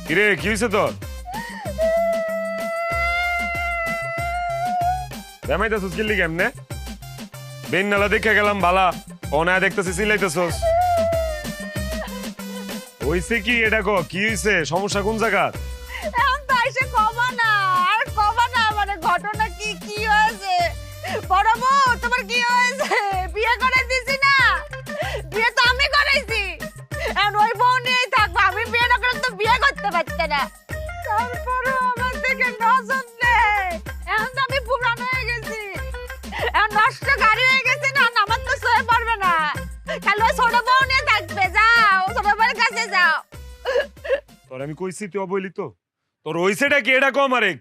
কিরে কি হয়েছে তোর? রামাইতাছস কি লিগে এমনে? বেন নালা দেখে গেলাম বালা, ওনা দেখতেছিস সিলাইতেছস। হইছে কি এটা কো? কি হইছে? সমস্যা কোন জায়গা? এখন তো এসে কমা না, আর কমা না, মানে ঘটনা কি কি হয়েছে? বড় বউ তোমার কি হয়েছে? বিয়ে করে দিছি না, বিয়ে তো আমি করাইছি। এখন ওই বউ নিয়েই থাকবো, আমি বিয়ে না করলে তো বিয়ে করতে পারতে না। তারপরও আমার থেকে নজর নেই। এখন তো আমি পুরান হয়ে গেছি, এখন নষ্ট গাড়ি হয়ে গেছে না, আমার তো সয়ে পড়বে না। খালি ওই ছোট বউ নিয়ে থাকবে, যাও ছোট বউয়ের কাছে যাও। তোর আমি কইছি তুই অবৈলি তো? তোর হইছেটা কি এটা কো আমারে?